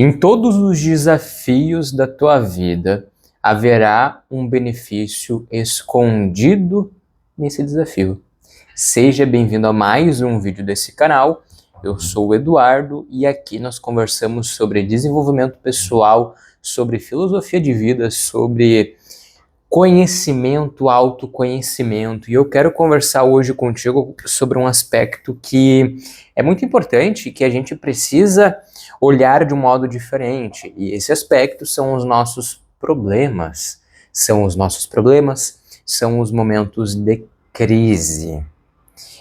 Em todos os desafios da tua vida, haverá um benefício escondido nesse desafio. Seja bem-vindo a mais um vídeo desse canal. Eu sou o Eduardo e aqui nós conversamos sobre desenvolvimento pessoal, sobre filosofia de vida, sobre conhecimento, autoconhecimento. E eu quero conversar hoje contigo sobre um aspecto que é muito importante, que a gente precisa olhar de um modo diferente. E esse aspecto são os nossos problemas. São os nossos problemas, são os momentos de crise.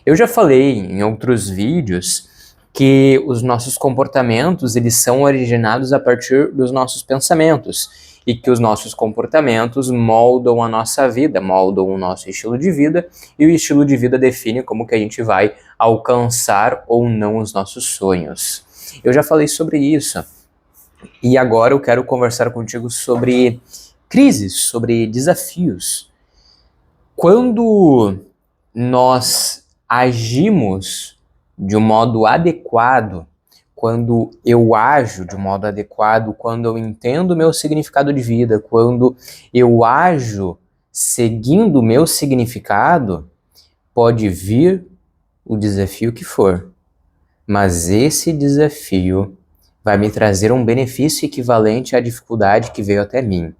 Eu já falei em outros vídeos que os nossos comportamentos, eles são originados a partir dos nossos pensamentos e que os nossos comportamentos moldam a nossa vida, moldam o nosso estilo de vida, e o estilo de vida define como que a gente vai alcançar ou não os nossos sonhos. Eu já falei sobre isso e agora eu quero conversar contigo sobre crises, sobre desafios. Quando nós agimos de um modo adequado, quando eu ajo de um modo adequado, quando eu entendo o meu significado de vida, quando eu ajo seguindo o meu significado, pode vir o desafio que for, mas esse desafio vai me trazer um benefício equivalente à dificuldade que veio até mim.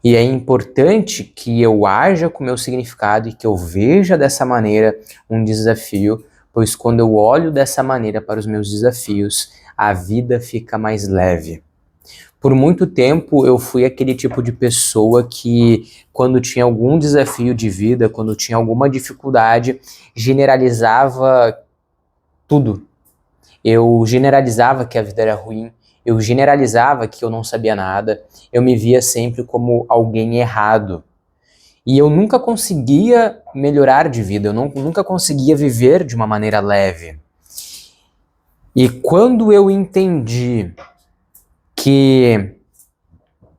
E é importante que eu haja com o meu significado e que eu veja dessa maneira um desafio, pois quando eu olho dessa maneira para os meus desafios, a vida fica mais leve. Por muito tempo eu fui aquele tipo de pessoa que, quando tinha algum desafio de vida, quando tinha alguma dificuldade, generalizava tudo. Eu generalizava que a vida era ruim, eu generalizava que eu não sabia nada, eu me via sempre como alguém errado. E eu nunca conseguia melhorar de vida, eu nunca conseguia viver de uma maneira leve. E quando eu entendi que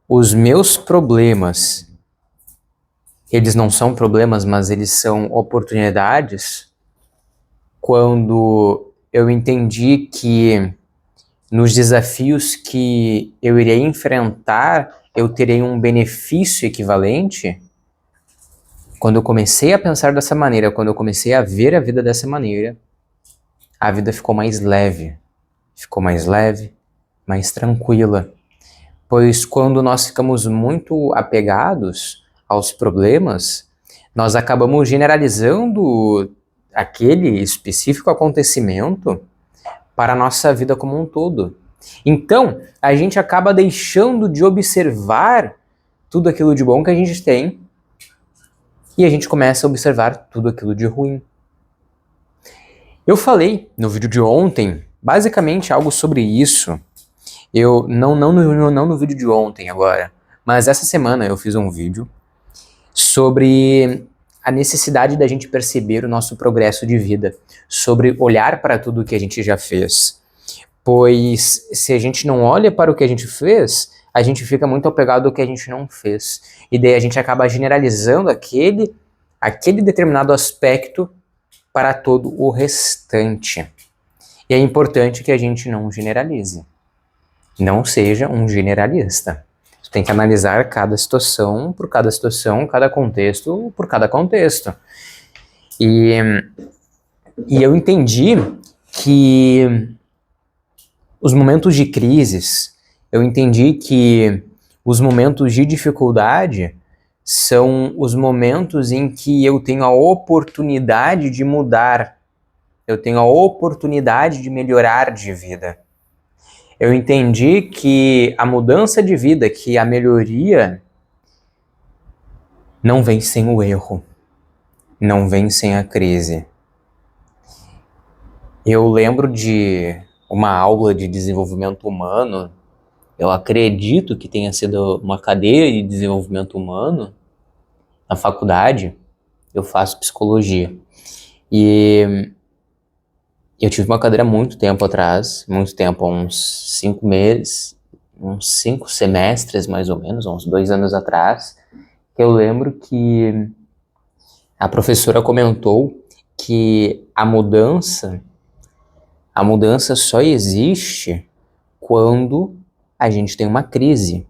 os meus problemas, eles não são problemas, mas eles são oportunidades, quando eu entendi que nos desafios que eu irei enfrentar, eu terei um benefício equivalente. Quando eu comecei a pensar dessa maneira, quando eu comecei a ver a vida dessa maneira, a vida ficou mais leve, mais tranquila. Pois quando nós ficamos muito apegados aos problemas, nós acabamos generalizando aquele específico acontecimento para a nossa vida como um todo. Então, a gente acaba deixando de observar tudo aquilo de bom que a gente tem e a gente começa a observar tudo aquilo de ruim. Eu falei no vídeo de ontem, basicamente algo sobre isso. Não no vídeo de ontem agora, mas essa semana eu fiz um vídeo sobre a necessidade da gente perceber o nosso progresso de vida, sobre olhar para tudo que a gente já fez. Pois se a gente não olha para o que a gente fez, a gente fica muito apegado ao que a gente não fez. E daí a gente acaba generalizando aquele determinado aspecto para todo o restante. E é importante que a gente não generalize. Não seja um generalista. Você tem que analisar cada situação, cada contexto por cada contexto. E eu entendi que os momentos de crises, eu entendi que os momentos de dificuldade são os momentos em que eu tenho a oportunidade de mudar, eu tenho a oportunidade de melhorar de vida. Eu entendi que a mudança de vida, que a melhoria, não vem sem o erro, não vem sem a crise. Eu lembro de uma aula de desenvolvimento humano, eu acredito que tenha sido uma cadeira de desenvolvimento humano, na faculdade, eu faço psicologia. E eu tive uma cadeira há muito tempo atrás, há uns 5 meses, uns 5 semestres mais ou menos, uns 2 anos atrás, que eu lembro que a professora comentou que a mudança só existe quando a gente tem uma crise.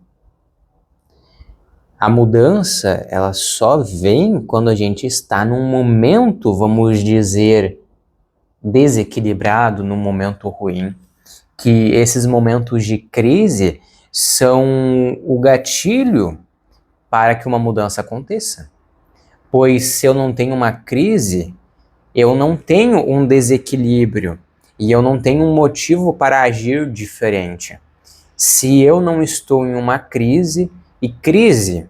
A mudança, ela só vem quando a gente está num momento, vamos dizer, desequilibrado, num momento ruim. Que esses momentos de crise são o gatilho para que uma mudança aconteça. Pois se eu não tenho uma crise, eu não tenho um desequilíbrio e eu não tenho um motivo para agir diferente. Se eu não estou em uma crise, e crise,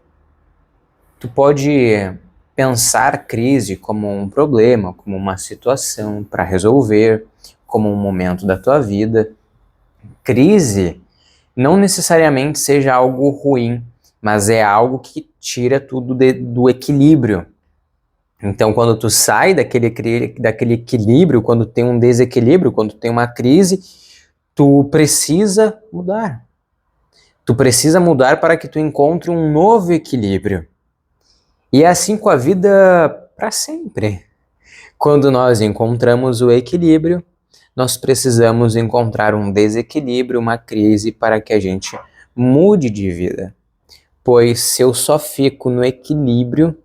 tu pode pensar crise como um problema, como uma situação para resolver, como um momento da tua vida. Crise não necessariamente seja algo ruim, mas é algo que tira tudo do equilíbrio. Então, quando tu sai daquele equilíbrio, quando tem um desequilíbrio, quando tem uma crise, tu precisa mudar. Tu precisa mudar para que tu encontre um novo equilíbrio. E é assim com a vida para sempre. Quando nós encontramos o equilíbrio, nós precisamos encontrar um desequilíbrio, uma crise, para que a gente mude de vida. Pois se eu só fico no equilíbrio,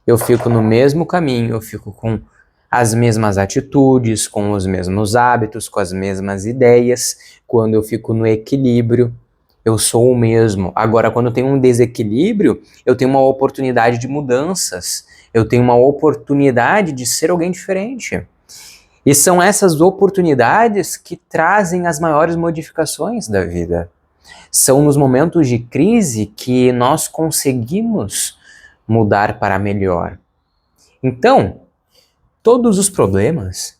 eu fico no mesmo caminho, eu fico com as mesmas atitudes, com os mesmos hábitos, com as mesmas ideias. Quando eu fico no equilíbrio, eu sou o mesmo. Agora, quando eu tenho um desequilíbrio, eu tenho uma oportunidade de mudanças. Eu tenho uma oportunidade de ser alguém diferente. E são essas oportunidades que trazem as maiores modificações da vida. São nos momentos de crise que nós conseguimos mudar para melhor. Então, todos os problemas,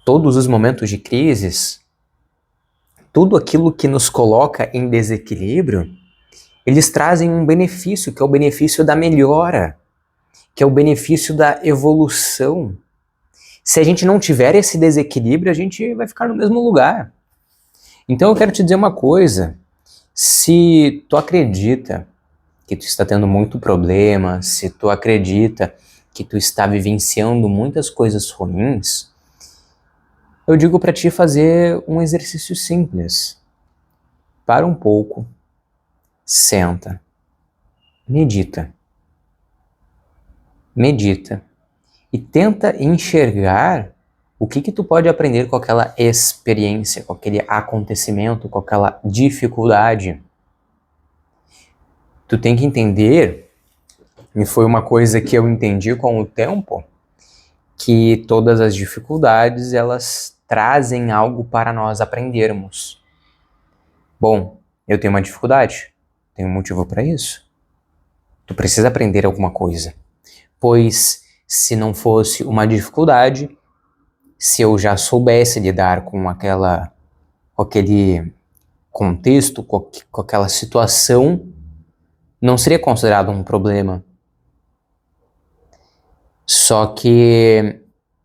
todos os momentos de crises, tudo aquilo que nos coloca em desequilíbrio, eles trazem um benefício, que é o benefício da melhora, que é o benefício da evolução. Se a gente não tiver esse desequilíbrio, a gente vai ficar no mesmo lugar. Então eu quero te dizer uma coisa, se tu acredita que tu está tendo muito problema, se tu acredita que tu está vivenciando muitas coisas ruins, eu digo para ti fazer um exercício simples. Para um pouco, senta, medita. Medita e tenta enxergar o que tu pode aprender com aquela experiência, com aquele acontecimento, com aquela dificuldade. Tu tem que entender, e foi uma coisa que eu entendi com o tempo, que todas as dificuldades, elas trazem algo para nós aprendermos. Bom, eu tenho uma dificuldade, tenho um motivo para isso. Tu precisa aprender alguma coisa, pois se não fosse uma dificuldade, se eu já soubesse lidar com aquele contexto, com aquela situação, não seria considerado um problema. Só que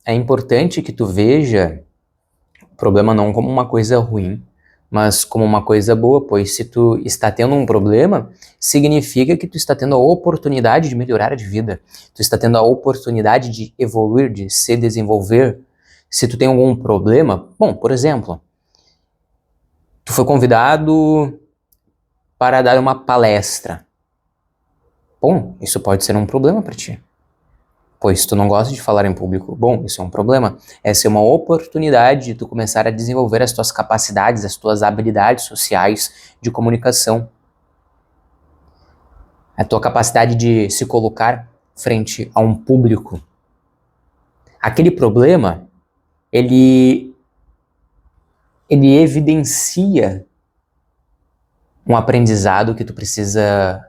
é importante que tu veja o problema não como uma coisa ruim, mas como uma coisa boa, pois se tu está tendo um problema, significa que tu está tendo a oportunidade de melhorar de vida. Tu está tendo a oportunidade de evoluir, de se desenvolver. Se tu tem algum problema, bom, por exemplo, tu foi convidado para dar uma palestra. Bom, isso pode ser um problema para ti, pois tu não gosta de falar em público. Bom, isso é um problema. Essa é uma oportunidade de tu começar a desenvolver as tuas capacidades, as tuas habilidades sociais de comunicação. A tua capacidade de se colocar frente a um público. Aquele problema, ele evidencia um aprendizado que tu precisa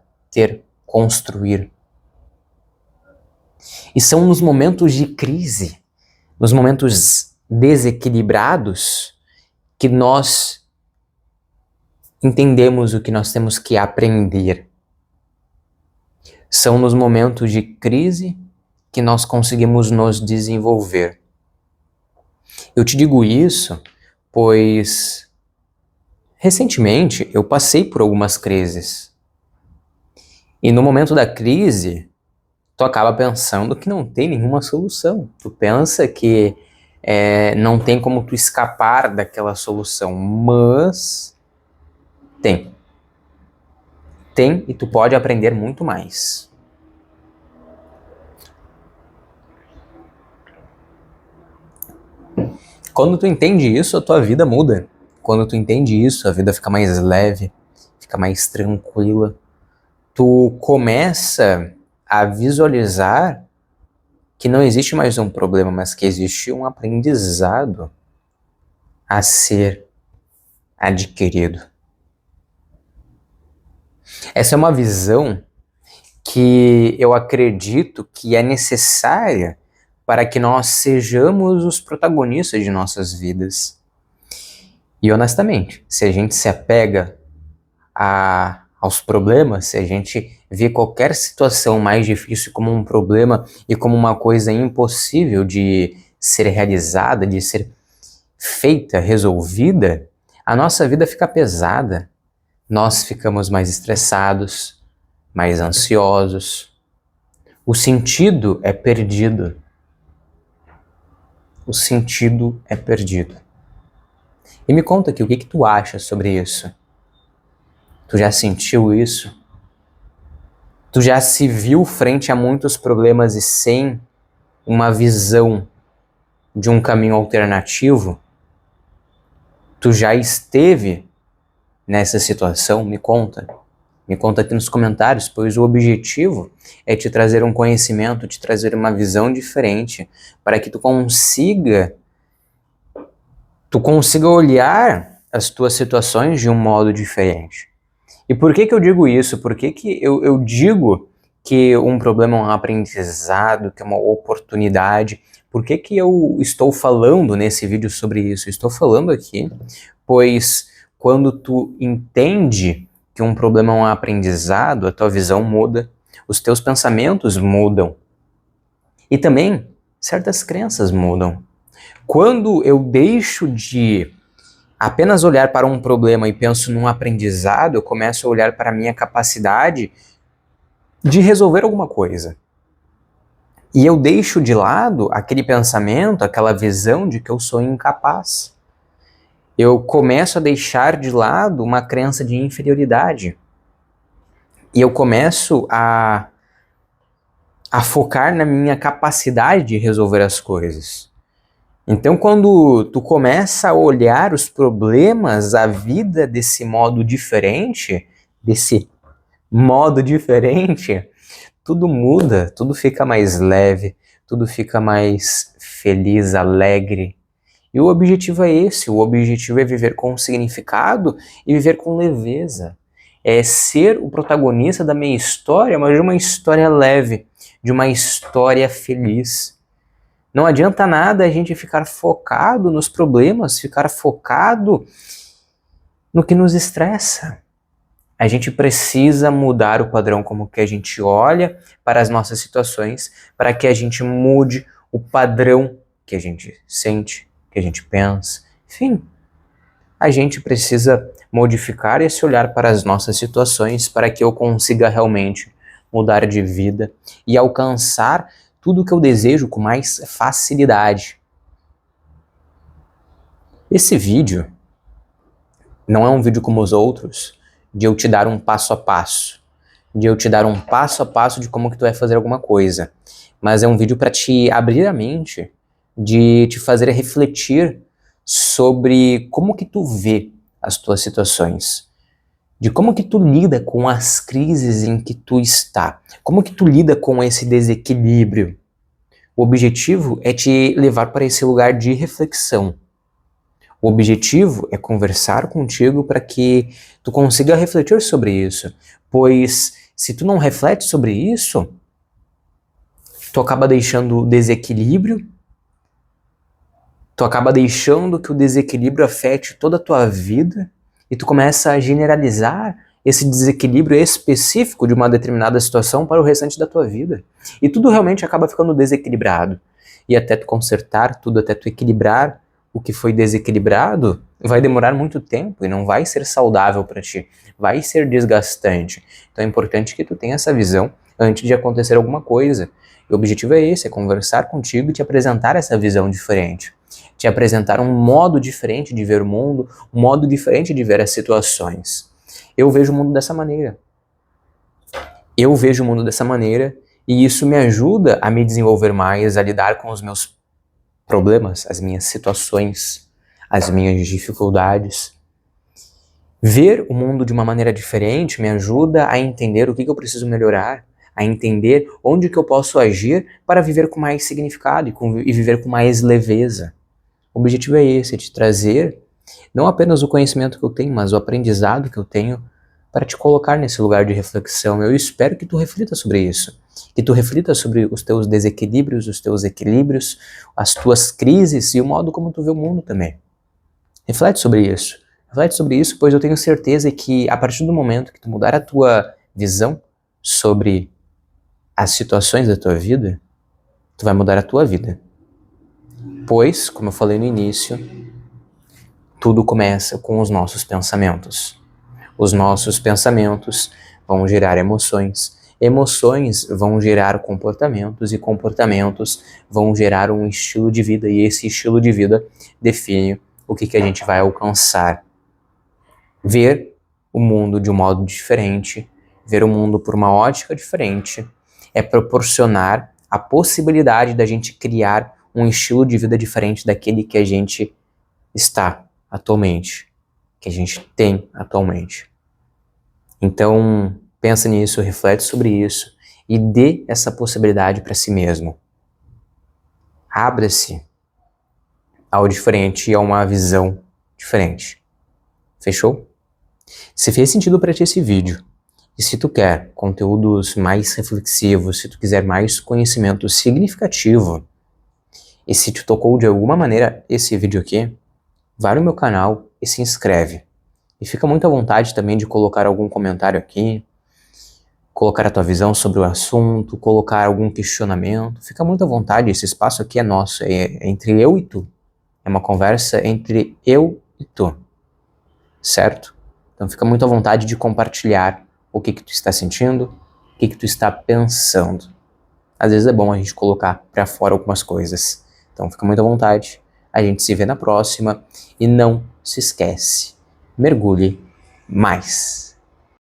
construir. E são nos momentos de crise, nos momentos desequilibrados, que nós entendemos o que nós temos que aprender. São nos momentos de crise que nós conseguimos nos desenvolver. Eu te digo isso, pois recentemente eu passei por algumas crises. E no momento da crise, tu acaba pensando que não tem nenhuma solução. Tu pensa que não tem como tu escapar daquela solução, mas tem. Tem, e tu pode aprender muito mais. Quando tu entende isso, a tua vida muda. Quando tu entende isso, a vida fica mais leve, fica mais tranquila. Tu começa a visualizar que não existe mais um problema, mas que existe um aprendizado a ser adquirido. Essa é uma visão que eu acredito que é necessária para que nós sejamos os protagonistas de nossas vidas. E honestamente, se a gente se apega aos problemas, se a gente vê qualquer situação mais difícil como um problema e como uma coisa impossível de ser realizada, de ser feita, resolvida, a nossa vida fica pesada. Nós ficamos mais estressados, mais ansiosos. O sentido é perdido. O sentido é perdido. E me conta aqui, o que tu acha sobre isso? Tu já sentiu isso? Tu já se viu frente a muitos problemas e sem uma visão de um caminho alternativo? Tu já esteve nessa situação? Me conta. Me conta aqui nos comentários, pois o objetivo é te trazer um conhecimento, te trazer uma visão diferente, para que tu consiga olhar as tuas situações de um modo diferente. E por que eu digo isso? Por que eu digo que um problema é um aprendizado, que é uma oportunidade? Por que eu estou falando nesse vídeo sobre isso? Estou falando aqui, pois quando tu entende que um problema é um aprendizado, a tua visão muda, os teus pensamentos mudam. E também certas crenças mudam. Quando eu deixo de apenas olhar para um problema e penso num aprendizado, eu começo a olhar para a minha capacidade de resolver alguma coisa. E eu deixo de lado aquele pensamento, aquela visão de que eu sou incapaz. Eu começo a deixar de lado uma crença de inferioridade. E eu começo a focar na minha capacidade de resolver as coisas. Então, quando tu começa a olhar os problemas, a vida desse modo diferente, tudo muda, tudo fica mais leve, tudo fica mais feliz, alegre. E o objetivo é esse, o objetivo é viver com significado e viver com leveza. É ser o protagonista da minha história, mas de uma história leve, de uma história feliz. Não adianta nada a gente ficar focado nos problemas, ficar focado no que nos estressa. A gente precisa mudar o padrão como que a gente olha para as nossas situações, para que a gente mude o padrão que a gente sente, que a gente pensa. Enfim, a gente precisa modificar esse olhar para as nossas situações para que eu consiga realmente mudar de vida e alcançar tudo o que eu desejo com mais facilidade. Esse vídeo não é um vídeo como os outros, de eu te dar um passo a passo, de eu te dar um passo a passo de como que tu vai fazer alguma coisa, mas é um vídeo para te abrir a mente, de te fazer refletir sobre como que tu vê as tuas situações, de como que tu lida com as crises em que tu está, como que tu lida com esse desequilíbrio. O objetivo é te levar para esse lugar de reflexão. O objetivo é conversar contigo para que tu consiga refletir sobre isso, pois se tu não reflete sobre isso, tu acaba deixando o desequilíbrio, tu acaba deixando que o desequilíbrio afete toda a tua vida e tu começa a generalizar esse desequilíbrio específico de uma determinada situação para o restante da tua vida. E tudo realmente acaba ficando desequilibrado. E até tu consertar tudo, até tu equilibrar o que foi desequilibrado, vai demorar muito tempo e não vai ser saudável para ti, vai ser desgastante. Então é importante que tu tenha essa visão antes de acontecer alguma coisa. E o objetivo é esse, é conversar contigo e te apresentar essa visão diferente. te apresentar um modo diferente de ver o mundo, um modo diferente de ver as situações. Eu vejo o mundo dessa maneira. Eu vejo o mundo dessa maneira e isso me ajuda a me desenvolver mais, a lidar com os meus problemas, as minhas situações, as minhas dificuldades. Ver o mundo de uma maneira diferente me ajuda a entender o que eu preciso melhorar, a entender onde que eu posso agir para viver com mais significado e viver com mais leveza. O objetivo é esse, te trazer não apenas o conhecimento que eu tenho, mas o aprendizado que eu tenho para te colocar nesse lugar de reflexão. Eu espero que tu reflita sobre isso, que tu reflita sobre os teus desequilíbrios, os teus equilíbrios, as tuas crises e o modo como tu vê o mundo também. Reflete sobre isso. Reflete sobre isso, pois eu tenho certeza que a partir do momento que tu mudar a tua visão sobre as situações da tua vida, tu vai mudar a tua vida. Pois, como eu falei no início, tudo começa com os nossos pensamentos. Os nossos pensamentos vão gerar emoções, emoções vão gerar comportamentos e comportamentos vão gerar um estilo de vida e esse estilo de vida define o que a gente vai alcançar. Ver o mundo de um modo diferente, ver o mundo por uma ótica diferente, é proporcionar a possibilidade da gente criar um estilo de vida diferente daquele que a gente está atualmente, que a gente tem atualmente. Então, pensa nisso, reflete sobre isso e dê essa possibilidade para si mesmo. Abra-se ao diferente e a uma visão diferente. Fechou? Se fez sentido para ti esse vídeo, e se tu quer conteúdos mais reflexivos, se tu quiser mais conhecimento significativo, e se te tocou de alguma maneira esse vídeo aqui, vai no meu canal e se inscreve. E fica muito à vontade também de colocar algum comentário aqui, colocar a tua visão sobre o assunto, colocar algum questionamento. Fica muito à vontade, esse espaço aqui é nosso, é entre eu e tu. É uma conversa entre eu e tu, certo? Então fica muito à vontade de compartilhar o que tu está sentindo, o que tu está pensando. Às vezes é bom a gente colocar para fora algumas coisas. Então fica muito à vontade. A gente se vê na próxima e não se esquece, mergulhe mais.